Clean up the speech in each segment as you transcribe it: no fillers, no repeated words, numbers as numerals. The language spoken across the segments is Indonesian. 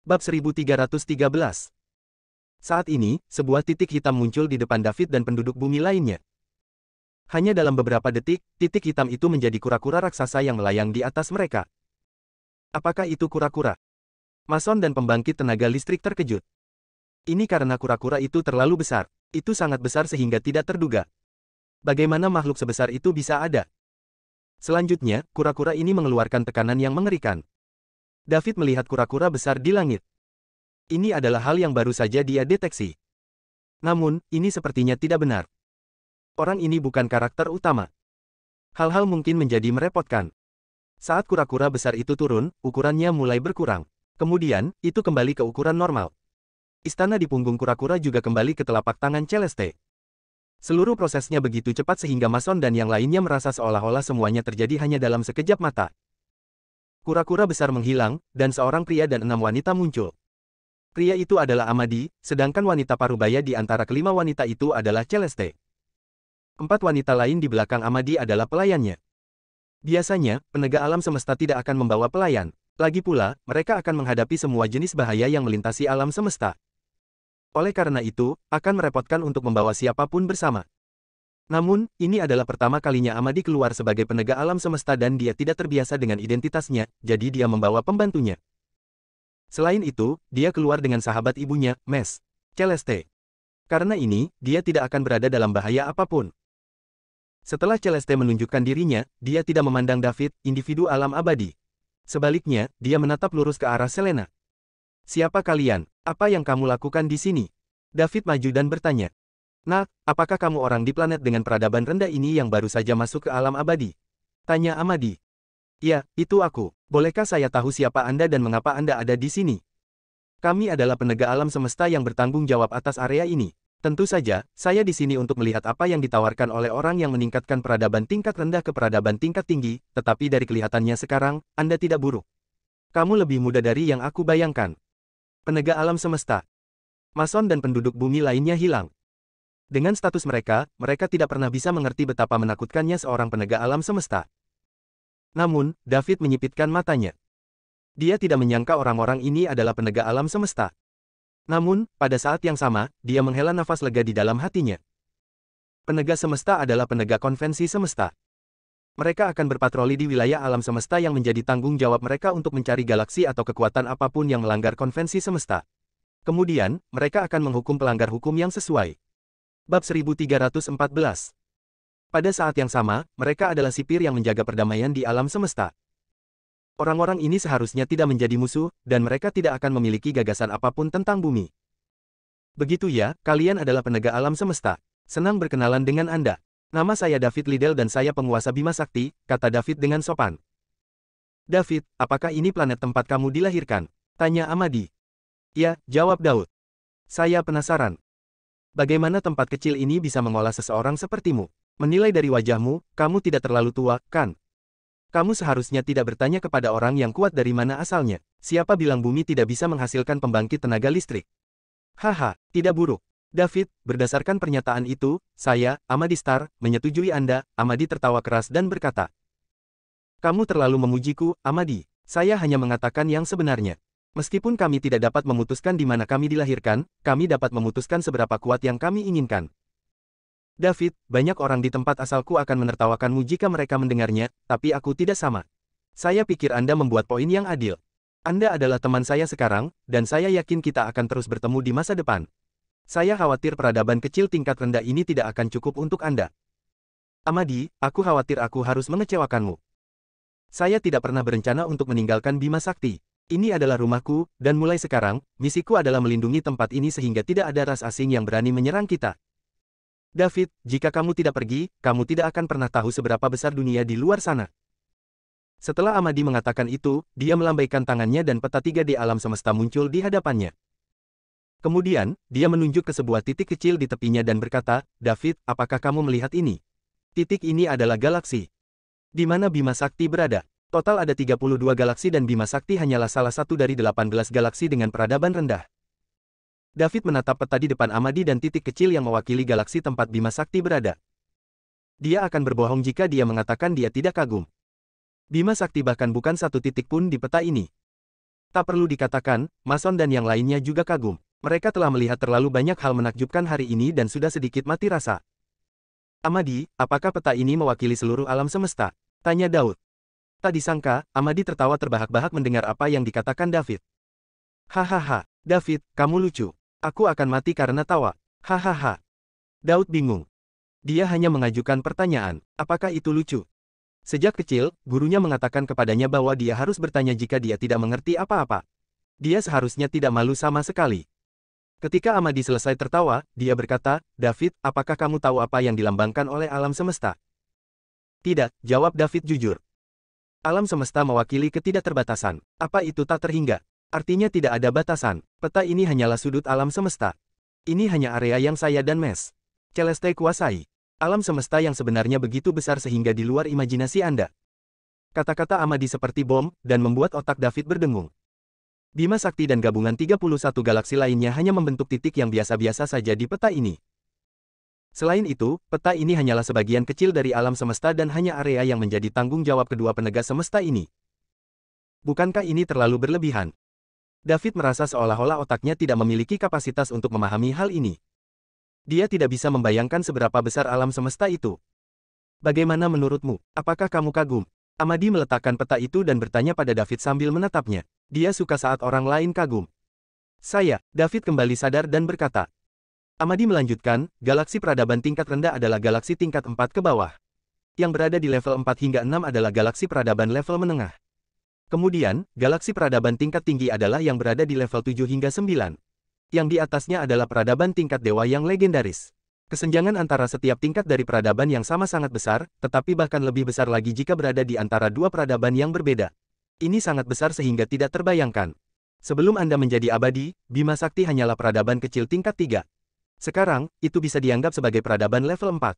Bab 1313. Saat ini, sebuah titik hitam muncul di depan David dan penduduk bumi lainnya. Hanya dalam beberapa detik, titik hitam itu menjadi kura-kura raksasa yang melayang di atas mereka. Apakah itu kura-kura? Mason dan pembangkit tenaga listrik terkejut. Ini karena kura-kura itu terlalu besar. Itu sangat besar sehingga tidak terduga. Bagaimana makhluk sebesar itu bisa ada? Selanjutnya, kura-kura ini mengeluarkan tekanan yang mengerikan. David melihat kura-kura besar di langit. Ini adalah hal yang baru saja dia deteksi. Namun, ini sepertinya tidak benar. Orang ini bukan karakter utama. Hal-hal mungkin menjadi merepotkan. Saat kura-kura besar itu turun, ukurannya mulai berkurang. Kemudian, itu kembali ke ukuran normal. Istana di punggung kura-kura juga kembali ke telapak tangan Celeste. Seluruh prosesnya begitu cepat sehingga Mason dan yang lainnya merasa seolah-olah semuanya terjadi hanya dalam sekejap mata. Kura-kura besar menghilang, dan seorang pria dan 6 wanita muncul. Pria itu adalah Amadi, sedangkan wanita parubaya di antara kelima wanita itu adalah Celeste. 4 wanita lain di belakang Amadi adalah pelayannya. Biasanya, penegak alam semesta tidak akan membawa pelayan. Lagi pula, mereka akan menghadapi semua jenis bahaya yang melintasi alam semesta. Oleh karena itu, akan merepotkan untuk membawa siapapun bersama. Namun, ini adalah pertama kalinya Amadi keluar sebagai penegak alam semesta dan dia tidak terbiasa dengan identitasnya, jadi dia membawa pembantunya. Selain itu, dia keluar dengan sahabat ibunya, Mes, Celeste. Karena ini, dia tidak akan berada dalam bahaya apapun. Setelah Celeste menunjukkan dirinya, dia tidak memandang David, individu alam abadi. Sebaliknya, dia menatap lurus ke arah Selena. Siapa kalian? Apa yang kamu lakukan di sini? David maju dan bertanya. Nak, apakah kamu orang di planet dengan peradaban rendah ini yang baru saja masuk ke alam abadi? Tanya Amadi. Ya, itu aku. Bolehkah saya tahu siapa Anda dan mengapa Anda ada di sini? Kami adalah penegak alam semesta yang bertanggung jawab atas area ini. Tentu saja, saya di sini untuk melihat apa yang ditawarkan oleh orang yang meningkatkan peradaban tingkat rendah ke peradaban tingkat tinggi, tetapi dari kelihatannya sekarang, Anda tidak buruk. Kamu lebih muda dari yang aku bayangkan. Penegak alam semesta. Mason dan penduduk bumi lainnya hilang. Dengan status mereka, mereka tidak pernah bisa mengerti betapa menakutkannya seorang penegak alam semesta. Namun, David menyipitkan matanya. Dia tidak menyangka orang-orang ini adalah penegak alam semesta. Namun, pada saat yang sama, dia menghela nafas lega di dalam hatinya. Penegak semesta adalah penegak konvensi semesta. Mereka akan berpatroli di wilayah alam semesta yang menjadi tanggung jawab mereka untuk mencari galaksi atau kekuatan apapun yang melanggar konvensi semesta. Kemudian, mereka akan menghukum pelanggar hukum yang sesuai. Bab 1314. Pada saat yang sama, mereka adalah sipir yang menjaga perdamaian di alam semesta. Orang-orang ini seharusnya tidak menjadi musuh, dan mereka tidak akan memiliki gagasan apapun tentang bumi. Begitu ya, kalian adalah penegak alam semesta. Senang berkenalan dengan Anda. Nama saya David Liddell dan saya penguasa Bima Sakti, kata David dengan sopan. David, apakah ini planet tempat kamu dilahirkan? Tanya Amadi. Ya, jawab Daud. Saya penasaran. Bagaimana tempat kecil ini bisa mengolah seseorang sepertimu? Menilai dari wajahmu, kamu tidak terlalu tua, kan? Kamu seharusnya tidak bertanya kepada orang yang kuat dari mana asalnya. Siapa bilang bumi tidak bisa menghasilkan pembangkit tenaga listrik? Haha, tidak buruk. David, berdasarkan pernyataan itu, saya, Amadi Star, menyetujui Anda. Amadi tertawa keras dan berkata. Kamu terlalu memujiku, Amadi. Saya hanya mengatakan yang sebenarnya. Meskipun kami tidak dapat memutuskan di mana kami dilahirkan, kami dapat memutuskan seberapa kuat yang kami inginkan. David, banyak orang di tempat asalku akan menertawakanmu jika mereka mendengarnya, tapi aku tidak sama. Saya pikir Anda membuat poin yang adil. Anda adalah teman saya sekarang, dan saya yakin kita akan terus bertemu di masa depan. Saya khawatir peradaban kecil tingkat rendah ini tidak akan cukup untuk Anda. Amadi, aku khawatir aku harus mengecewakanmu. Saya tidak pernah berencana untuk meninggalkan Bima Sakti. Ini adalah rumahku, dan mulai sekarang, misiku adalah melindungi tempat ini sehingga tidak ada ras asing yang berani menyerang kita. David, jika kamu tidak pergi, kamu tidak akan pernah tahu seberapa besar dunia di luar sana. Setelah Amadi mengatakan itu, dia melambaikan tangannya dan peta 3D alam semesta muncul di hadapannya. Kemudian, dia menunjuk ke sebuah titik kecil di tepinya dan berkata, David, apakah kamu melihat ini? Titik ini adalah galaksi. Di mana Bima Sakti berada? Total ada 32 galaksi dan Bima Sakti hanyalah salah satu dari 18 galaksi dengan peradaban rendah. David menatap peta di depan Amadi dan titik kecil yang mewakili galaksi tempat Bima Sakti berada. Dia akan berbohong jika dia mengatakan dia tidak kagum. Bima Sakti bahkan bukan satu titik pun di peta ini. Tak perlu dikatakan, Mason dan yang lainnya juga kagum. Mereka telah melihat terlalu banyak hal menakjubkan hari ini dan sudah sedikit mati rasa. Amadi, apakah peta ini mewakili seluruh alam semesta? Tanya Daud. Tak disangka, Amadi tertawa terbahak-bahak mendengar apa yang dikatakan David. Hahaha, David, kamu lucu. Aku akan mati karena tawa. Hahaha. Daud bingung. Dia hanya mengajukan pertanyaan, apakah itu lucu? Sejak kecil, gurunya mengatakan kepadanya bahwa dia harus bertanya jika dia tidak mengerti apa-apa. Dia seharusnya tidak malu sama sekali. Ketika Amadi selesai tertawa, dia berkata, David, apakah kamu tahu apa yang dilambangkan oleh alam semesta? Tidak, jawab David jujur. Alam semesta mewakili ketidakterbatasan. Apa itu tak terhingga? Artinya tidak ada batasan. Peta ini hanyalah sudut alam semesta. Ini hanya area yang saya dan Mes Celeste kuasai. Alam semesta yang sebenarnya begitu besar sehingga di luar imajinasi Anda. Kata-kata Amadi seperti bom, dan membuat otak David berdengung. Bima Sakti dan gabungan 31 galaksi lainnya hanya membentuk titik yang biasa-biasa saja di peta ini. Selain itu, peta ini hanyalah sebagian kecil dari alam semesta dan hanya area yang menjadi tanggung jawab kedua penegak semesta ini. Bukankah ini terlalu berlebihan? David merasa seolah-olah otaknya tidak memiliki kapasitas untuk memahami hal ini. Dia tidak bisa membayangkan seberapa besar alam semesta itu. Bagaimana menurutmu? Apakah kamu kagum? Amadi meletakkan peta itu dan bertanya pada David sambil menatapnya. Dia suka saat orang lain kagum. David kembali sadar dan berkata. Amadi melanjutkan, galaksi peradaban tingkat rendah adalah galaksi tingkat 4 ke bawah. Yang berada di level 4 hingga 6 adalah galaksi peradaban level menengah. Kemudian, galaksi peradaban tingkat tinggi adalah yang berada di level 7 hingga 9. Yang di atasnya adalah peradaban tingkat dewa yang legendaris. Kesenjangan antara setiap tingkat dari peradaban yang sama sangat besar, tetapi bahkan lebih besar lagi jika berada di antara dua peradaban yang berbeda. Ini sangat besar sehingga tidak terbayangkan. Sebelum Anda menjadi abadi, Bima Sakti hanyalah peradaban kecil tingkat 3. Sekarang, itu bisa dianggap sebagai peradaban level 4.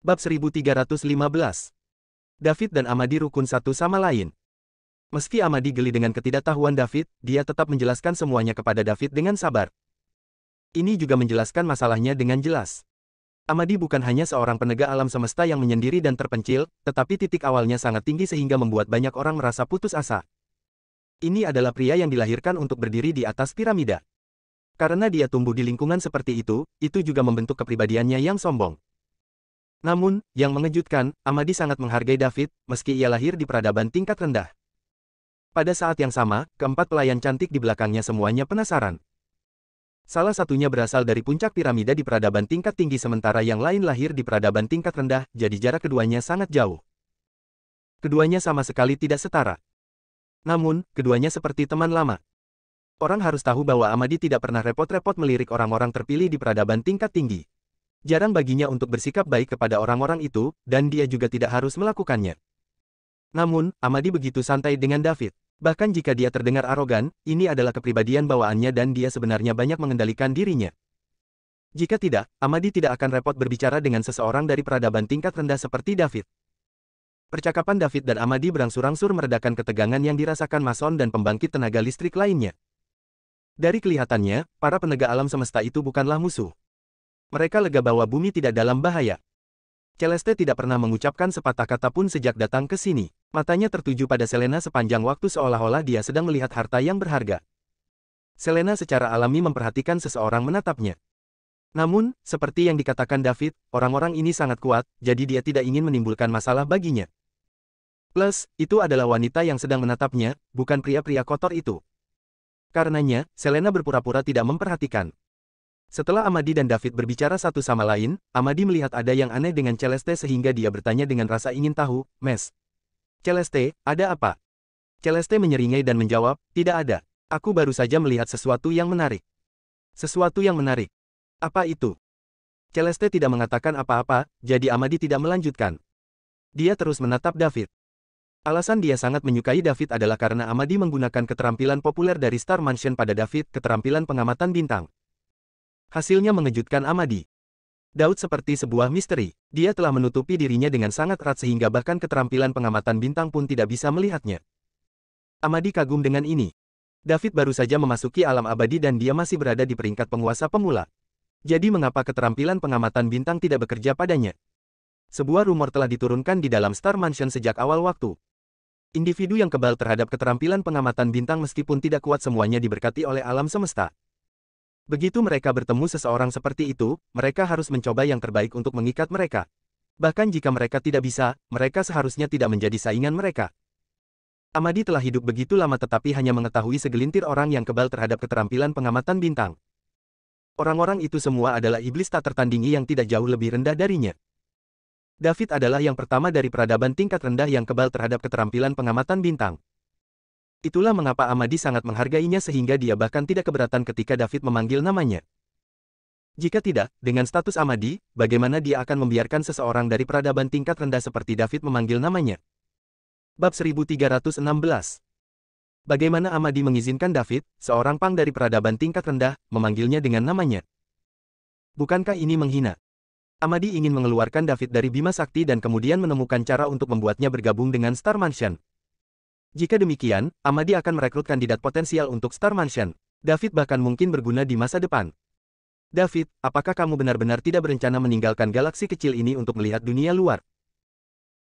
Bab 1315. David dan Amadi rukun satu sama lain. Meski Amadi geli dengan ketidaktahuan David, dia tetap menjelaskan semuanya kepada David dengan sabar. Ini juga menjelaskan masalahnya dengan jelas. Amadi bukan hanya seorang penegak alam semesta yang menyendiri dan terpencil, tetapi titik awalnya sangat tinggi sehingga membuat banyak orang merasa putus asa. Ini adalah pria yang dilahirkan untuk berdiri di atas piramida. Karena dia tumbuh di lingkungan seperti itu juga membentuk kepribadiannya yang sombong. Namun, yang mengejutkan, Amadi sangat menghargai David, meski ia lahir di peradaban tingkat rendah. Pada saat yang sama, keempat pelayan cantik di belakangnya semuanya penasaran. Salah satunya berasal dari puncak piramida di peradaban tingkat tinggi sementara yang lain lahir di peradaban tingkat rendah, jadi jarak keduanya sangat jauh. Keduanya sama sekali tidak setara. Namun, keduanya seperti teman lama. Orang harus tahu bahwa Amadi tidak pernah repot-repot melirik orang-orang terpilih di peradaban tingkat tinggi. Jarang baginya untuk bersikap baik kepada orang-orang itu, dan dia juga tidak harus melakukannya. Namun, Amadi begitu santai dengan David. Bahkan jika dia terdengar arogan, ini adalah kepribadian bawaannya dan dia sebenarnya banyak mengendalikan dirinya. Jika tidak, Amadi tidak akan repot berbicara dengan seseorang dari peradaban tingkat rendah seperti David. Percakapan David dan Amadi berangsur-angsur meredakan ketegangan yang dirasakan Mason dan pembangkit tenaga listrik lainnya. Dari kelihatannya, para penegak alam semesta itu bukanlah musuh. Mereka lega bahwa bumi tidak dalam bahaya. Celeste tidak pernah mengucapkan sepatah kata pun sejak datang ke sini. Matanya tertuju pada Selena sepanjang waktu seolah-olah dia sedang melihat harta yang berharga. Selena secara alami memperhatikan seseorang menatapnya. Namun, seperti yang dikatakan David, orang-orang ini sangat kuat, jadi dia tidak ingin menimbulkan masalah baginya. Plus, itu adalah wanita yang sedang menatapnya, bukan pria-pria kotor itu. Karenanya, Selena berpura-pura tidak memperhatikan. Setelah Amadi dan David berbicara satu sama lain, Amadi melihat ada yang aneh dengan Celeste sehingga dia bertanya dengan rasa ingin tahu, Mes Celeste, ada apa? Celeste menyeringai dan menjawab, tidak ada. Aku baru saja melihat sesuatu yang menarik. Sesuatu yang menarik. Apa itu? Celeste tidak mengatakan apa-apa, jadi Amadi tidak melanjutkan. Dia terus menatap David. Alasan dia sangat menyukai David adalah karena Amadi menggunakan keterampilan populer dari Star Mansion pada David, keterampilan pengamatan bintang. Hasilnya mengejutkan Amadi. Daud seperti sebuah misteri. Dia telah menutupi dirinya dengan sangat erat sehingga bahkan keterampilan pengamatan bintang pun tidak bisa melihatnya. Amadi kagum dengan ini. David baru saja memasuki alam abadi dan dia masih berada di peringkat penguasa pemula. Jadi mengapa keterampilan pengamatan bintang tidak bekerja padanya? Sebuah rumor telah diturunkan di dalam Star Mansion sejak awal waktu. Individu yang kebal terhadap keterampilan pengamatan bintang meskipun tidak kuat semuanya diberkati oleh alam semesta. Begitu mereka bertemu seseorang seperti itu, mereka harus mencoba yang terbaik untuk mengikat mereka. Bahkan jika mereka tidak bisa, mereka seharusnya tidak menjadi saingan mereka. Amadi telah hidup begitu lama tetapi hanya mengetahui segelintir orang yang kebal terhadap keterampilan pengamatan bintang. Orang-orang itu semua adalah iblis tak tertandingi yang tidak jauh lebih rendah darinya. David adalah yang pertama dari peradaban tingkat rendah yang kebal terhadap keterampilan pengamatan bintang. Itulah mengapa Amadi sangat menghargainya sehingga dia bahkan tidak keberatan ketika David memanggil namanya. Jika tidak, dengan status Amadi, bagaimana dia akan membiarkan seseorang dari peradaban tingkat rendah seperti David memanggil namanya? Bab 1316. Bagaimana Amadi mengizinkan David, seorang pang dari peradaban tingkat rendah, memanggilnya dengan namanya? Bukankah ini menghina? Amadi ingin mengeluarkan David dari Bima Sakti dan kemudian menemukan cara untuk membuatnya bergabung dengan Star Mansion. Jika demikian, Amadi akan merekrut kandidat potensial untuk Star Mansion. David bahkan mungkin berguna di masa depan. David, apakah kamu benar-benar tidak berencana meninggalkan galaksi kecil ini untuk melihat dunia luar?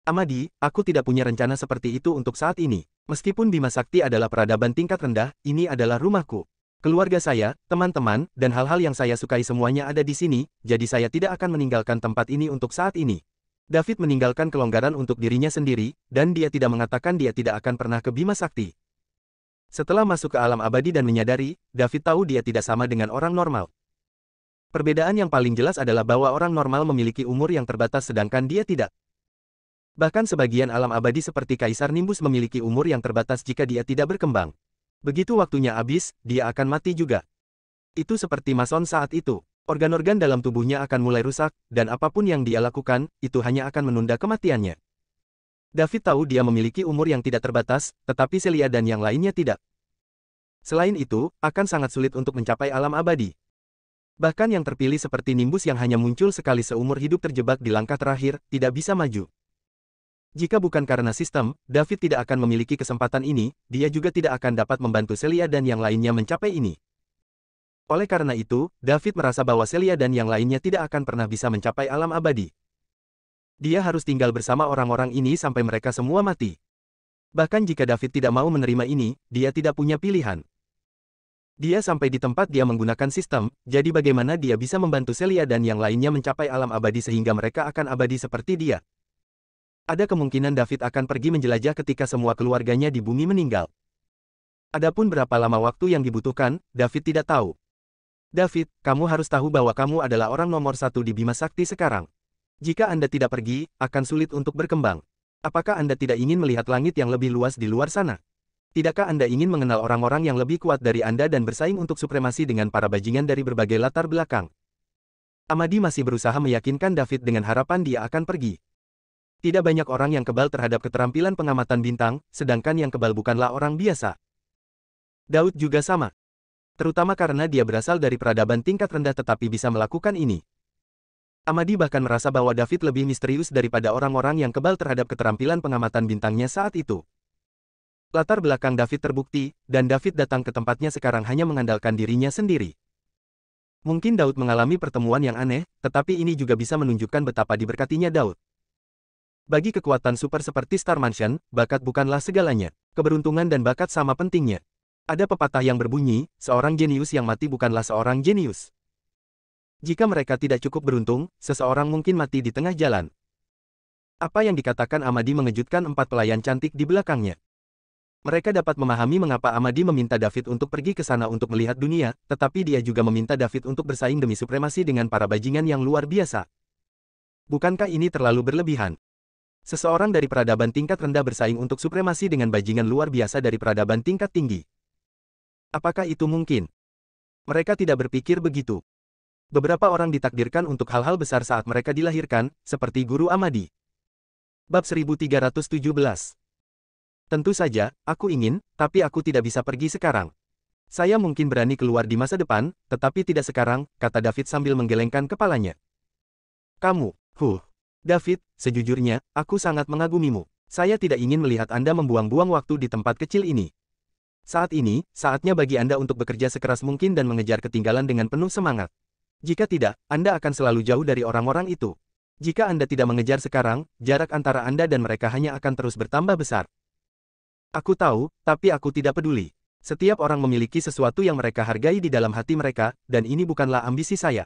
Amadi, aku tidak punya rencana seperti itu untuk saat ini. Meskipun Bima Sakti adalah peradaban tingkat rendah, ini adalah rumahku. Keluarga saya, teman-teman, dan hal-hal yang saya sukai semuanya ada di sini, jadi saya tidak akan meninggalkan tempat ini untuk saat ini. David meninggalkan kelonggaran untuk dirinya sendiri, dan dia tidak mengatakan dia tidak akan pernah ke Bima Sakti. Setelah masuk ke alam abadi dan menyadari, David tahu dia tidak sama dengan orang normal. Perbedaan yang paling jelas adalah bahwa orang normal memiliki umur yang terbatas sedangkan dia tidak. Bahkan sebagian alam abadi seperti Kaisar Nimbus memiliki umur yang terbatas jika dia tidak berkembang. Begitu waktunya habis, dia akan mati juga. Itu seperti Mason saat itu. Organ-organ dalam tubuhnya akan mulai rusak, dan apapun yang dia lakukan, itu hanya akan menunda kematiannya. David tahu dia memiliki umur yang tidak terbatas, tetapi Celia dan yang lainnya tidak. Selain itu, akan sangat sulit untuk mencapai alam abadi. Bahkan yang terpilih seperti Nimbus yang hanya muncul sekali seumur hidup terjebak di langkah terakhir, tidak bisa maju. Jika bukan karena sistem, David tidak akan memiliki kesempatan ini, dia juga tidak akan dapat membantu Celia dan yang lainnya mencapai ini. Oleh karena itu, David merasa bahwa Celia dan yang lainnya tidak akan pernah bisa mencapai alam abadi. Dia harus tinggal bersama orang-orang ini sampai mereka semua mati. Bahkan jika David tidak mau menerima ini, dia tidak punya pilihan. Dia sampai di tempat dia menggunakan sistem, jadi bagaimana dia bisa membantu Celia dan yang lainnya mencapai alam abadi sehingga mereka akan abadi seperti dia. Ada kemungkinan David akan pergi menjelajah ketika semua keluarganya di bumi meninggal. Adapun berapa lama waktu yang dibutuhkan, David tidak tahu. David, kamu harus tahu bahwa kamu adalah orang nomor satu di Bima Sakti sekarang. Jika Anda tidak pergi, akan sulit untuk berkembang. Apakah Anda tidak ingin melihat langit yang lebih luas di luar sana? Tidakkah Anda ingin mengenal orang-orang yang lebih kuat dari Anda dan bersaing untuk supremasi dengan para bajingan dari berbagai latar belakang? Amadi masih berusaha meyakinkan David dengan harapan dia akan pergi. Tidak banyak orang yang kebal terhadap keterampilan pengamatan bintang, sedangkan yang kebal bukanlah orang biasa. Daud juga sama. Terutama karena dia berasal dari peradaban tingkat rendah tetapi bisa melakukan ini. Amadi bahkan merasa bahwa David lebih misterius daripada orang-orang yang kebal terhadap keterampilan pengamatan bintangnya saat itu. Latar belakang David terbukti, dan David datang ke tempatnya sekarang hanya mengandalkan dirinya sendiri. Mungkin Daud mengalami pertemuan yang aneh, tetapi ini juga bisa menunjukkan betapa diberkatinya Daud. Bagi kekuatan super seperti Star Mansion, bakat bukanlah segalanya. Keberuntungan dan bakat sama pentingnya. Ada pepatah yang berbunyi, seorang jenius yang mati bukanlah seorang jenius. Jika mereka tidak cukup beruntung, seseorang mungkin mati di tengah jalan. Apa yang dikatakan Amadi mengejutkan 4 pelayan cantik di belakangnya. Mereka dapat memahami mengapa Amadi meminta David untuk pergi ke sana untuk melihat dunia, tetapi dia juga meminta David untuk bersaing demi supremasi dengan para bajingan yang luar biasa. Bukankah ini terlalu berlebihan? Seseorang dari peradaban tingkat rendah bersaing untuk supremasi dengan bajingan luar biasa dari peradaban tingkat tinggi. Apakah itu mungkin? Mereka tidak berpikir begitu. Beberapa orang ditakdirkan untuk hal-hal besar saat mereka dilahirkan, seperti Guru Amadi. Bab 1317. Tentu saja, aku ingin, tapi aku tidak bisa pergi sekarang. Saya mungkin berani keluar di masa depan, tetapi tidak sekarang, kata David sambil menggelengkan kepalanya. Kamu, David, sejujurnya, aku sangat mengagumimu. Saya tidak ingin melihat Anda membuang-buang waktu di tempat kecil ini. Saat ini, saatnya bagi Anda untuk bekerja sekeras mungkin dan mengejar ketinggalan dengan penuh semangat. Jika tidak, Anda akan selalu jauh dari orang-orang itu. Jika Anda tidak mengejar sekarang, jarak antara Anda dan mereka hanya akan terus bertambah besar. Aku tahu, tapi aku tidak peduli. Setiap orang memiliki sesuatu yang mereka hargai di dalam hati mereka, dan ini bukanlah ambisi saya.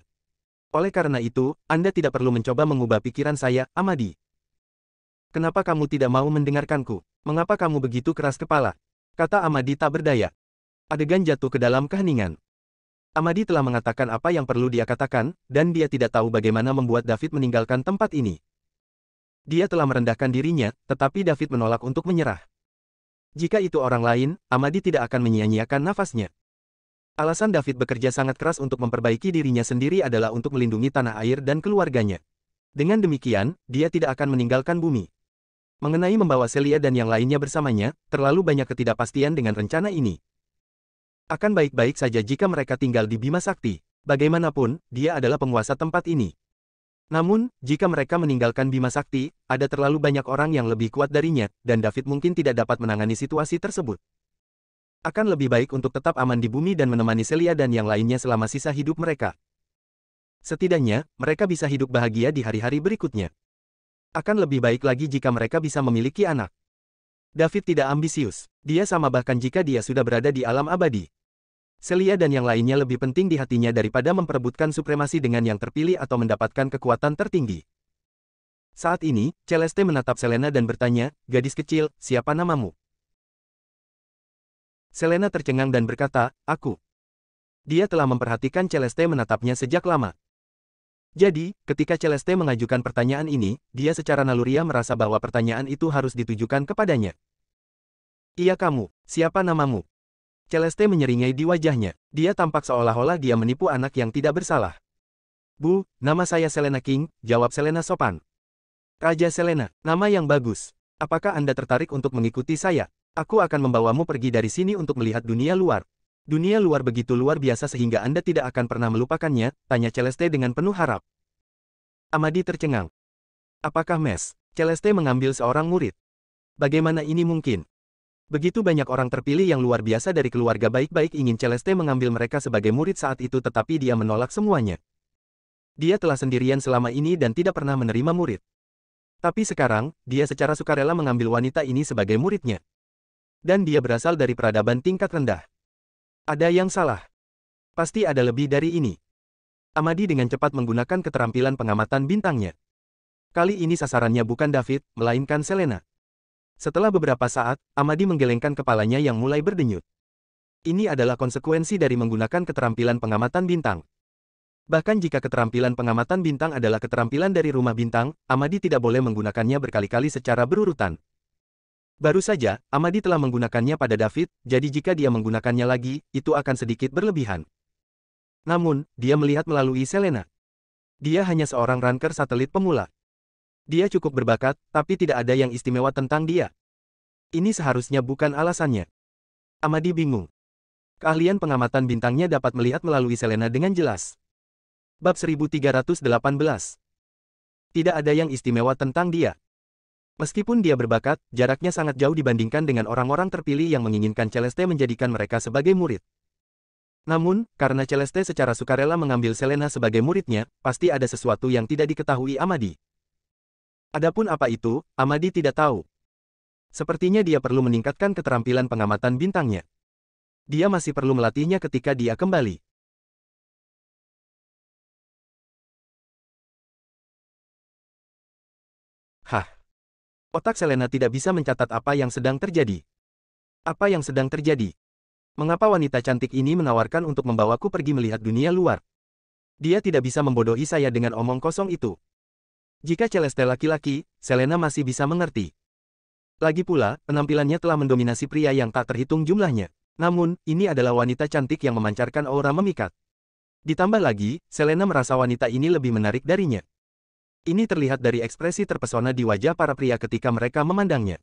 Oleh karena itu, Anda tidak perlu mencoba mengubah pikiran saya, Amadi. Kenapa kamu tidak mau mendengarkanku? Mengapa kamu begitu keras kepala? Kata Amadi tak berdaya. Adegan jatuh ke dalam keheningan. Amadi telah mengatakan apa yang perlu dia katakan, dan dia tidak tahu bagaimana membuat David meninggalkan tempat ini. Dia telah merendahkan dirinya, tetapi David menolak untuk menyerah. Jika itu orang lain, Amadi tidak akan menyia-nyiakan nafasnya. Alasan David bekerja sangat keras untuk memperbaiki dirinya sendiri adalah untuk melindungi tanah air dan keluarganya. Dengan demikian, dia tidak akan meninggalkan bumi. Mengenai membawa Celia dan yang lainnya bersamanya, terlalu banyak ketidakpastian dengan rencana ini. Akan baik-baik saja jika mereka tinggal di Bima Sakti. Bagaimanapun, dia adalah penguasa tempat ini. Namun, jika mereka meninggalkan Bima Sakti, ada terlalu banyak orang yang lebih kuat darinya, dan David mungkin tidak dapat menangani situasi tersebut. Akan lebih baik untuk tetap aman di bumi dan menemani Celia dan yang lainnya selama sisa hidup mereka. Setidaknya, mereka bisa hidup bahagia di hari-hari berikutnya. Akan lebih baik lagi jika mereka bisa memiliki anak. David tidak ambisius. Dia sama bahkan jika dia sudah berada di alam abadi. Celia dan yang lainnya lebih penting di hatinya daripada memperebutkan supremasi dengan yang terpilih atau mendapatkan kekuatan tertinggi. Saat ini, Celeste menatap Selena dan bertanya, "Gadis kecil, siapa namamu?" Selena tercengang dan berkata, "Aku." Dia telah memperhatikan Celeste menatapnya sejak lama. Jadi, ketika Celeste mengajukan pertanyaan ini, dia secara naluriah merasa bahwa pertanyaan itu harus ditujukan kepadanya. "Iya kamu, siapa namamu?" Celeste menyeringai di wajahnya. Dia tampak seolah-olah dia menipu anak yang tidak bersalah. "Bu, nama saya Selena King," jawab Selena sopan. "Raja Selena, nama yang bagus. Apakah Anda tertarik untuk mengikuti saya? Aku akan membawamu pergi dari sini untuk melihat dunia luar." "Dunia luar begitu luar biasa sehingga Anda tidak akan pernah melupakannya?" tanya Celeste dengan penuh harap. Amadi tercengang. "Apakah Mes? Celeste mengambil seorang murid? Bagaimana ini mungkin? Begitu banyak orang terpilih yang luar biasa dari keluarga baik-baik ingin Celeste mengambil mereka sebagai murid saat itu tetapi dia menolak semuanya. Dia telah sendirian selama ini dan tidak pernah menerima murid. Tapi sekarang, dia secara sukarela mengambil wanita ini sebagai muridnya. Dan dia berasal dari peradaban tingkat rendah. Ada yang salah. Pasti ada lebih dari ini." Amadi dengan cepat menggunakan keterampilan pengamatan bintangnya. Kali ini sasarannya bukan David, melainkan Selena. Setelah beberapa saat, Amadi menggelengkan kepalanya yang mulai berdenyut. Ini adalah konsekuensi dari menggunakan keterampilan pengamatan bintang. Bahkan jika keterampilan pengamatan bintang adalah keterampilan dari rumah bintang, Amadi tidak boleh menggunakannya berkali-kali secara berurutan. Baru saja, Amadi telah menggunakannya pada David, jadi jika dia menggunakannya lagi, itu akan sedikit berlebihan. Namun, dia melihat melalui Selena. Dia hanya seorang ranker satelit pemula. Dia cukup berbakat, tapi tidak ada yang istimewa tentang dia. Ini seharusnya bukan alasannya. Amadi bingung. Keahlian pengamatan bintangnya dapat melihat melalui Selena dengan jelas. Bab 1318. Tidak ada yang istimewa tentang dia. Meskipun dia berbakat, jaraknya sangat jauh dibandingkan dengan orang-orang terpilih yang menginginkan Celeste menjadikan mereka sebagai murid. Namun, karena Celeste secara sukarela mengambil Selena sebagai muridnya, pasti ada sesuatu yang tidak diketahui Amadi. Adapun apa itu, Amadi tidak tahu. Sepertinya dia perlu meningkatkan keterampilan pengamatan bintangnya. Dia masih perlu melatihnya ketika dia kembali. Hah? Otak Selena tidak bisa mencatat apa yang sedang terjadi. Apa yang sedang terjadi? Mengapa wanita cantik ini menawarkan untuk membawaku pergi melihat dunia luar? Dia tidak bisa membodohi saya dengan omong kosong itu. Jika Celeste laki-laki, Selena masih bisa mengerti. Lagi pula, penampilannya telah mendominasi pria yang tak terhitung jumlahnya. Namun, ini adalah wanita cantik yang memancarkan aura memikat. Ditambah lagi, Selena merasa wanita ini lebih menarik darinya. Ini terlihat dari ekspresi terpesona di wajah para pria ketika mereka memandangnya.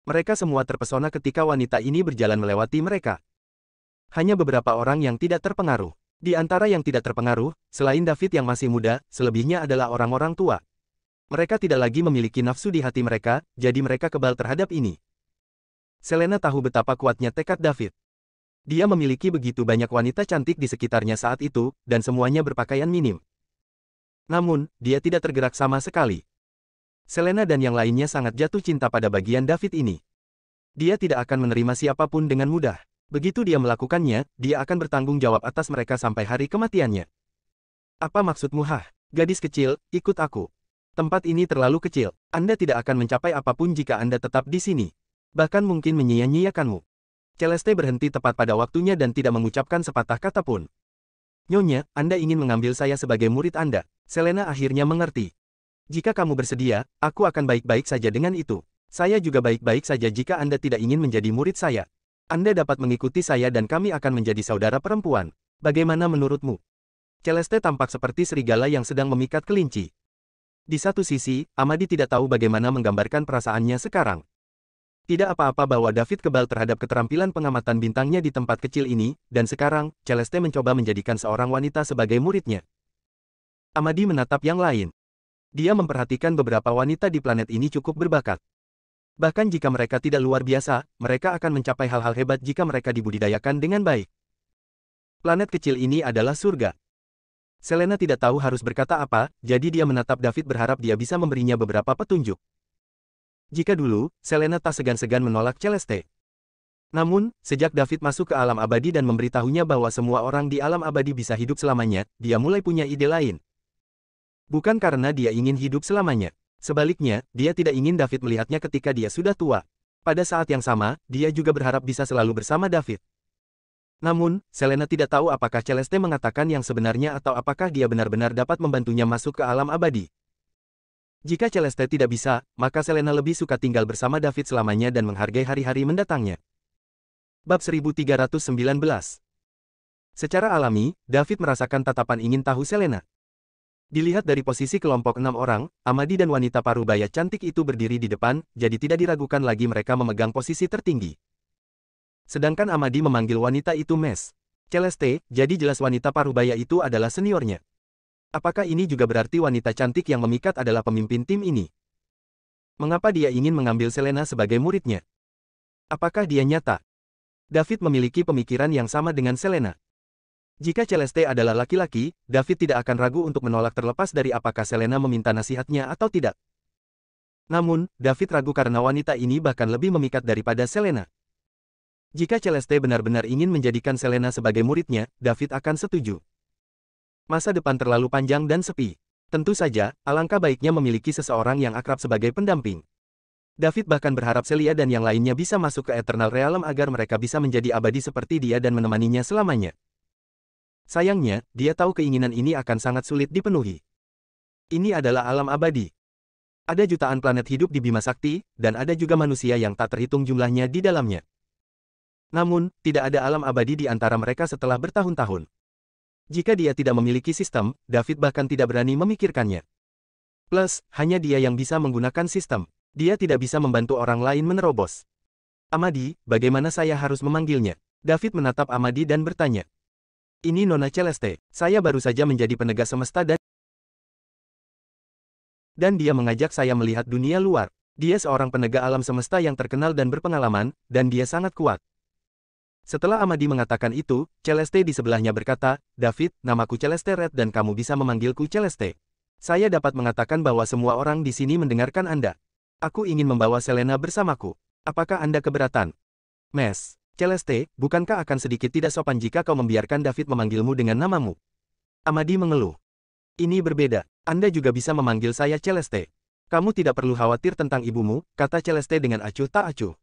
Mereka semua terpesona ketika wanita ini berjalan melewati mereka. Hanya beberapa orang yang tidak terpengaruh. Di antara yang tidak terpengaruh, selain David yang masih muda, selebihnya adalah orang-orang tua. Mereka tidak lagi memiliki nafsu di hati mereka, jadi mereka kebal terhadap ini. Selena tahu betapa kuatnya tekad David. Dia memiliki begitu banyak wanita cantik di sekitarnya saat itu, dan semuanya berpakaian minim. Namun, dia tidak tergerak sama sekali. Selena dan yang lainnya sangat jatuh cinta pada bagian David ini. Dia tidak akan menerima siapapun dengan mudah. Begitu dia melakukannya, dia akan bertanggung jawab atas mereka sampai hari kematiannya. Apa maksudmu, Hah? Gadis kecil, ikut aku. Tempat ini terlalu kecil. Anda tidak akan mencapai apapun jika Anda tetap di sini. Bahkan mungkin menyia-nyiakanmu. Celeste berhenti tepat pada waktunya dan tidak mengucapkan sepatah kata pun. Nyonya, Anda ingin mengambil saya sebagai murid Anda. Selena akhirnya mengerti. Jika kamu bersedia, aku akan baik-baik saja dengan itu. Saya juga baik-baik saja jika Anda tidak ingin menjadi murid saya. Anda dapat mengikuti saya dan kami akan menjadi saudara perempuan. Bagaimana menurutmu? Celeste tampak seperti serigala yang sedang memikat kelinci. Di satu sisi, Amadi tidak tahu bagaimana menggambarkan perasaannya sekarang. Tidak apa-apa bahwa David kebal terhadap keterampilan pengamatan bintangnya di tempat kecil ini, dan sekarang, Celeste mencoba menjadikan seorang wanita sebagai muridnya. Amadi menatap yang lain. Dia memperhatikan beberapa wanita di planet ini cukup berbakat. Bahkan jika mereka tidak luar biasa, mereka akan mencapai hal-hal hebat jika mereka dibudidayakan dengan baik. Planet kecil ini adalah surga. Selena tidak tahu harus berkata apa, jadi dia menatap David berharap dia bisa memberinya beberapa petunjuk. Jika dulu, Selena tak segan-segan menolak Celeste. Namun, sejak David masuk ke alam abadi dan memberitahunya bahwa semua orang di alam abadi bisa hidup selamanya, dia mulai punya ide lain. Bukan karena dia ingin hidup selamanya. Sebaliknya, dia tidak ingin David melihatnya ketika dia sudah tua. Pada saat yang sama, dia juga berharap bisa selalu bersama David. Namun, Selena tidak tahu apakah Celeste mengatakan yang sebenarnya atau apakah dia benar-benar dapat membantunya masuk ke alam abadi. Jika Celeste tidak bisa, maka Selena lebih suka tinggal bersama David selamanya dan menghargai hari-hari mendatangnya. Bab 1319. Secara alami, David merasakan tatapan ingin tahu Selena. Dilihat dari posisi kelompok 6 orang, Amadi dan wanita parubaya cantik itu berdiri di depan, jadi tidak diragukan lagi mereka memegang posisi tertinggi. Sedangkan Amadi memanggil wanita itu Mes. Celeste, jadi jelas wanita parubaya itu adalah seniornya. Apakah ini juga berarti wanita cantik yang memikat adalah pemimpin tim ini? Mengapa dia ingin mengambil Selena sebagai muridnya? Apakah dia nyata? David memiliki pemikiran yang sama dengan Selena. Jika Celeste adalah laki-laki, David tidak akan ragu untuk menolak terlepas dari apakah Selena meminta nasihatnya atau tidak. Namun, David ragu karena wanita ini bahkan lebih memikat daripada Selena. Jika Celeste benar-benar ingin menjadikan Selena sebagai muridnya, David akan setuju. Masa depan terlalu panjang dan sepi. Tentu saja, alangkah baiknya memiliki seseorang yang akrab sebagai pendamping. David bahkan berharap Celia dan yang lainnya bisa masuk ke Eternal Realm agar mereka bisa menjadi abadi seperti dia dan menemaninya selamanya. Sayangnya, dia tahu keinginan ini akan sangat sulit dipenuhi. Ini adalah alam abadi. Ada jutaan planet hidup di Bima Sakti, dan ada juga manusia yang tak terhitung jumlahnya di dalamnya. Namun, tidak ada alam abadi di antara mereka setelah bertahun-tahun. Jika dia tidak memiliki sistem, David bahkan tidak berani memikirkannya. Plus, hanya dia yang bisa menggunakan sistem. Dia tidak bisa membantu orang lain menerobos. Amadi, bagaimana saya harus memanggilnya? David menatap Amadi dan bertanya. Ini Nona Celeste, saya baru saja menjadi penegak semesta dan dia mengajak saya melihat dunia luar. Dia seorang penegak alam semesta yang terkenal dan berpengalaman, dan dia sangat kuat. Setelah Amadi mengatakan itu, Celeste di sebelahnya berkata, David, namaku Celeste Red dan kamu bisa memanggilku Celeste. Saya dapat mengatakan bahwa semua orang di sini mendengarkan Anda. Aku ingin membawa Selena bersamaku. Apakah Anda keberatan? Mes, Celeste, bukankah akan sedikit tidak sopan jika kau membiarkan David memanggilmu dengan namamu? Amadi mengeluh. Ini berbeda. Anda juga bisa memanggil saya Celeste. Kamu tidak perlu khawatir tentang ibumu, kata Celeste dengan acuh tak acuh.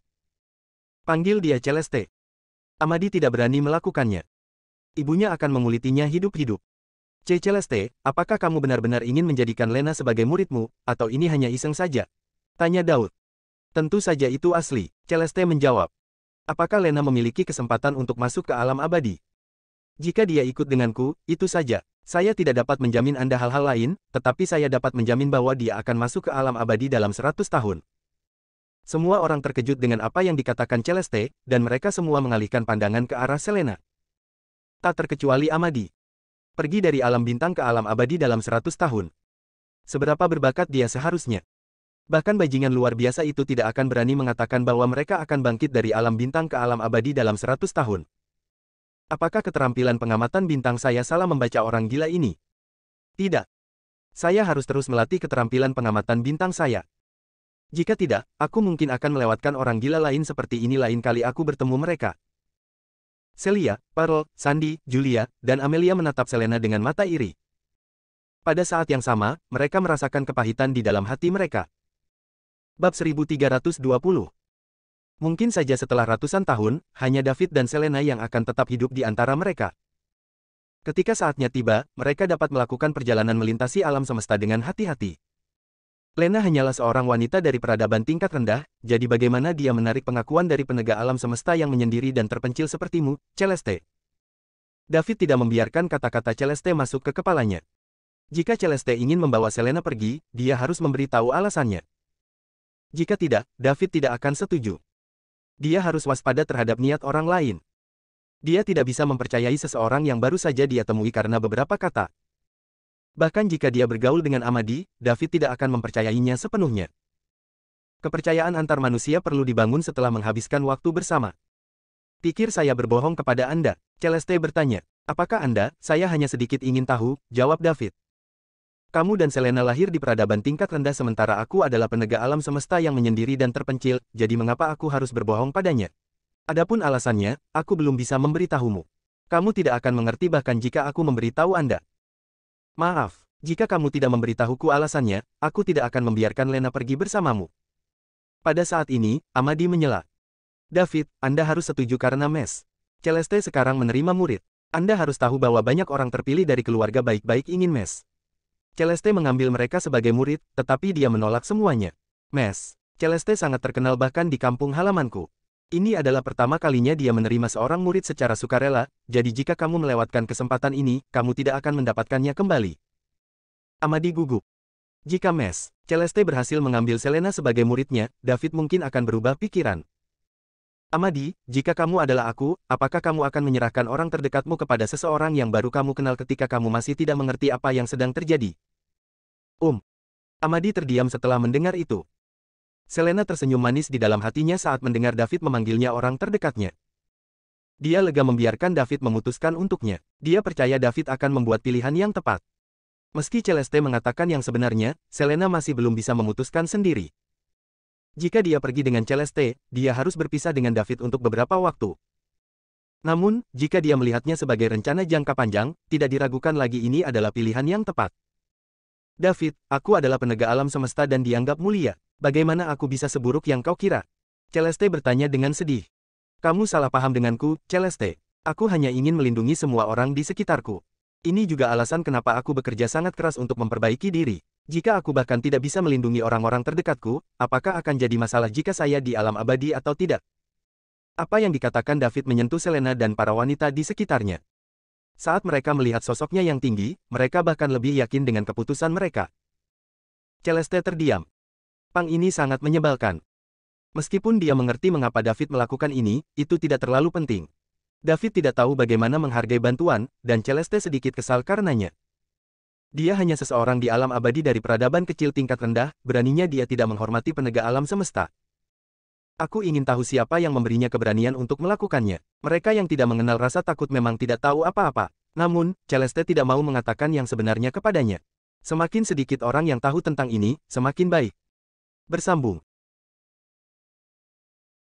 Panggil dia Celeste. Amadi tidak berani melakukannya. Ibunya akan mengulitinya hidup-hidup. Celeste, apakah kamu benar-benar ingin menjadikan Lena sebagai muridmu, atau ini hanya iseng saja? Tanya Daud. Tentu saja itu asli, Celeste menjawab. Apakah Lena memiliki kesempatan untuk masuk ke alam abadi? Jika dia ikut denganku, itu saja. Saya tidak dapat menjamin Anda hal-hal lain, tetapi saya dapat menjamin bahwa dia akan masuk ke alam abadi dalam 100 tahun. Semua orang terkejut dengan apa yang dikatakan Celeste, dan mereka semua mengalihkan pandangan ke arah Selena. Tak terkecuali Amadi. Pergi dari alam bintang ke alam abadi dalam 100 tahun. Seberapa berbakat dia seharusnya. Bahkan bajingan luar biasa itu tidak akan berani mengatakan bahwa mereka akan bangkit dari alam bintang ke alam abadi dalam 100 tahun. Apakah keterampilan pengamatan bintang saya salah membaca orang gila ini? Tidak. Saya harus terus melatih keterampilan pengamatan bintang saya. Jika tidak, aku mungkin akan melewatkan orang gila lain seperti ini lain kali aku bertemu mereka. Celia, Pearl, Sandy, Julia, dan Amelia menatap Selena dengan mata iri. Pada saat yang sama, mereka merasakan kepahitan di dalam hati mereka. Bab 1320. Mungkin saja setelah ratusan tahun, hanya David dan Selena yang akan tetap hidup di antara mereka. Ketika saatnya tiba, mereka dapat melakukan perjalanan melintasi alam semesta dengan hati-hati. Lena hanyalah seorang wanita dari peradaban tingkat rendah, jadi bagaimana dia menarik pengakuan dari penegak alam semesta yang menyendiri dan terpencil sepertimu, Celeste? David tidak membiarkan kata-kata Celeste masuk ke kepalanya. Jika Celeste ingin membawa Selena pergi, dia harus memberitahu alasannya. Jika tidak, David tidak akan setuju. Dia harus waspada terhadap niat orang lain. Dia tidak bisa mempercayai seseorang yang baru saja dia temui karena beberapa kata. Bahkan jika dia bergaul dengan Amadi, David tidak akan mempercayainya sepenuhnya. Kepercayaan antar manusia perlu dibangun setelah menghabiskan waktu bersama. Pikir saya berbohong kepada Anda? Celeste bertanya. Apakah Anda? Saya hanya sedikit ingin tahu, jawab David. Kamu dan Selena lahir di peradaban tingkat rendah sementara aku adalah penegak alam semesta yang menyendiri dan terpencil, jadi mengapa aku harus berbohong padanya? Adapun alasannya, aku belum bisa memberitahumu. Kamu tidak akan mengerti bahkan jika aku memberitahu Anda. Maaf, jika kamu tidak memberitahuku alasannya, aku tidak akan membiarkan Lena pergi bersamamu. Pada saat ini, Amadi menyela. David, Anda harus setuju karena Mes. Celeste sekarang menerima murid. Anda harus tahu bahwa banyak orang terpilih dari keluarga baik-baik ingin Mes. Celeste mengambil mereka sebagai murid, tetapi dia menolak semuanya. Mes, Celeste sangat terkenal bahkan di kampung halamanku. Ini adalah pertama kalinya dia menerima seorang murid secara sukarela, jadi jika kamu melewatkan kesempatan ini, kamu tidak akan mendapatkannya kembali. Amadi gugup. Jika Mes, Celeste berhasil mengambil Selena sebagai muridnya, David mungkin akan berubah pikiran. Amadi, jika kamu adalah aku, apakah kamu akan menyerahkan orang terdekatmu kepada seseorang yang baru kamu kenal ketika kamu masih tidak mengerti apa yang sedang terjadi? Amadi terdiam setelah mendengar itu. Selena tersenyum manis di dalam hatinya saat mendengar David memanggilnya orang terdekatnya. Dia lega membiarkan David memutuskan untuknya. Dia percaya David akan membuat pilihan yang tepat. Meski Celeste mengatakan yang sebenarnya, Selena masih belum bisa memutuskan sendiri. Jika dia pergi dengan Celeste, dia harus berpisah dengan David untuk beberapa waktu. Namun, jika dia melihatnya sebagai rencana jangka panjang, tidak diragukan lagi ini adalah pilihan yang tepat. David, aku adalah penegak alam semesta dan dianggap mulia. Bagaimana aku bisa seburuk yang kau kira? Celeste bertanya dengan sedih. Kamu salah paham denganku, Celeste. Aku hanya ingin melindungi semua orang di sekitarku. Ini juga alasan kenapa aku bekerja sangat keras untuk memperbaiki diri. Jika aku bahkan tidak bisa melindungi orang-orang terdekatku, apakah akan jadi masalah jika saya di alam abadi atau tidak? Apa yang dikatakan David menyentuh Selena dan para wanita di sekitarnya. Saat mereka melihat sosoknya yang tinggi, mereka bahkan lebih yakin dengan keputusan mereka. Celeste terdiam. Pang ini sangat menyebalkan. Meskipun dia mengerti mengapa David melakukan ini, itu tidak terlalu penting. David tidak tahu bagaimana menghargai bantuan, dan Celeste sedikit kesal karenanya. Dia hanya seseorang di alam abadi dari peradaban kecil tingkat rendah, beraninya dia tidak menghormati penegak alam semesta. Aku ingin tahu siapa yang memberinya keberanian untuk melakukannya. Mereka yang tidak mengenal rasa takut memang tidak tahu apa-apa. Namun, Celeste tidak mau mengatakan yang sebenarnya kepadanya. Semakin sedikit orang yang tahu tentang ini, semakin baik. Bersambung.